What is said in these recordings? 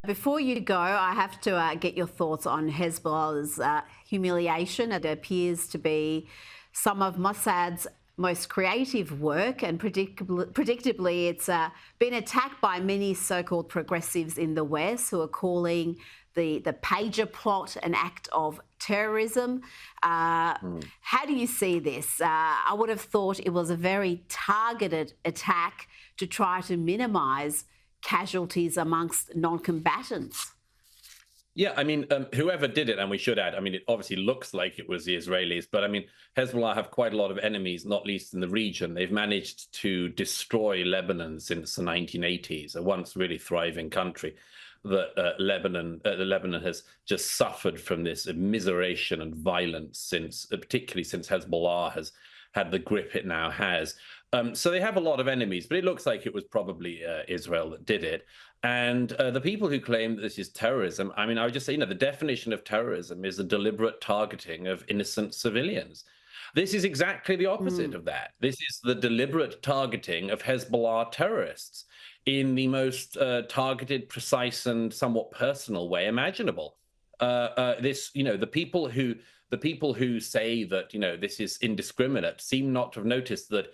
Before you go, I have to get your thoughts on Hezbollah's humiliation. It appears to be some of Mossad's most creative work, and predictably it's been attacked by many so-called progressives in the West who are calling the pager plot an act of terrorism. How do you see this? I would have thought it was a very targeted attack to try to minimise casualties amongst non-combatants. Yeah, I mean, whoever did it, and we should add, I mean, it obviously looks like it was the Israelis, but I mean, Hezbollah have quite a lot of enemies, not least in the region. They've managed to destroy Lebanon since the 1980s, a once really thriving country. Lebanon has just suffered from this immiseration and violence since, particularly since Hezbollah has had the grip it now has. So they have a lot of enemies, but it looks like it was probably Israel that did it. And the people who claim that this is terrorism, I mean, I would just say, the definition of terrorism is the deliberate targeting of innocent civilians. This is exactly the opposite of that. This is the deliberate targeting of Hezbollah terrorists in the most targeted, precise, and somewhat personal way imaginable. The people who say that this is indiscriminate seem not to have noticed that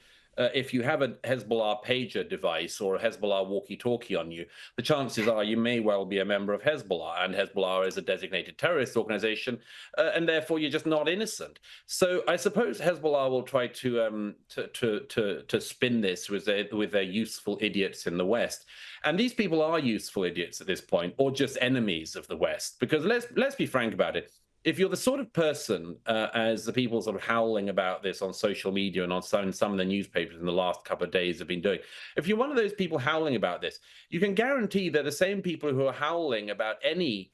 if you have a Hezbollah pager device or a Hezbollah walkie-talkie on you, the chances are you may well be a member of Hezbollah, and Hezbollah is a designated terrorist organization, and therefore you're just not innocent. So I suppose Hezbollah will try to spin this with their useful idiots in the West, and these people are useful idiots at this point, or just enemies of the West. Because let's be frank about it. If you're the sort of person, as the people sort of howling about this on social media and on some of the newspapers in the last couple of days have been doing, if you're one of those people howling about this, you can guarantee that the same people who are howling about any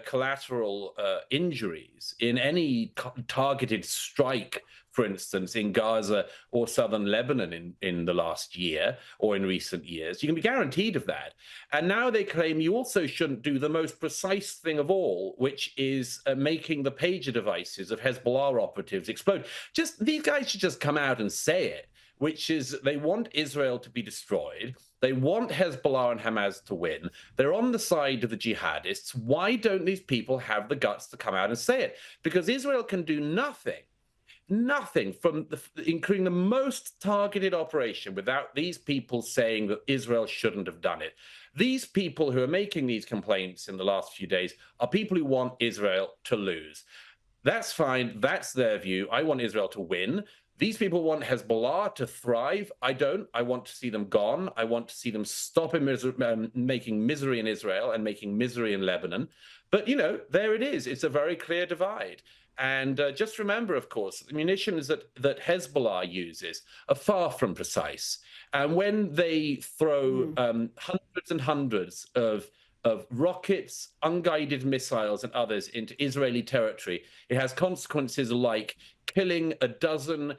collateral injuries in any targeted strike, for instance, in Gaza or southern Lebanon in the last year or in recent years, you can be guaranteed of that. And now they claim you also shouldn't do the most precise thing of all, which is making the pager devices of Hezbollah operatives explode. These guys should just come out and say it, which is they want Israel to be destroyed. They want Hezbollah and Hamas to win. They're on the side of the jihadists. Why don't these people have the guts to come out and say it? Because Israel can do nothing from including the most targeted operation without these people saying that Israel shouldn't have done it. These people who are making these complaints in the last few days are people who want Israel to lose. That's fine. That's their view. I want Israel to win. These people want Hezbollah to thrive. I don't. I want to see them gone. I want to see them stop making misery in Israel and making misery in Lebanon. But, there it is. It's a very clear divide. And just remember, of course, the munitions that Hezbollah uses are far from precise. And when they throw hundreds and hundreds of rockets, unguided missiles, and others into Israeli territory, it has consequences like killing a dozen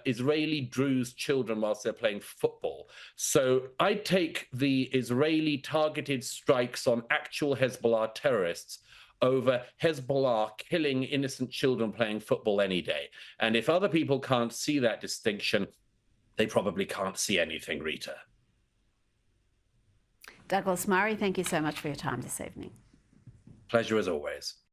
Israeli Druze children whilst they're playing football. So I take the Israeli targeted strikes on actual Hezbollah terrorists over Hezbollah killing innocent children playing football any day. And if other people can't see that distinction, they probably can't see anything, Rita. Douglas Murray, thank you so much for your time this evening. Pleasure as always.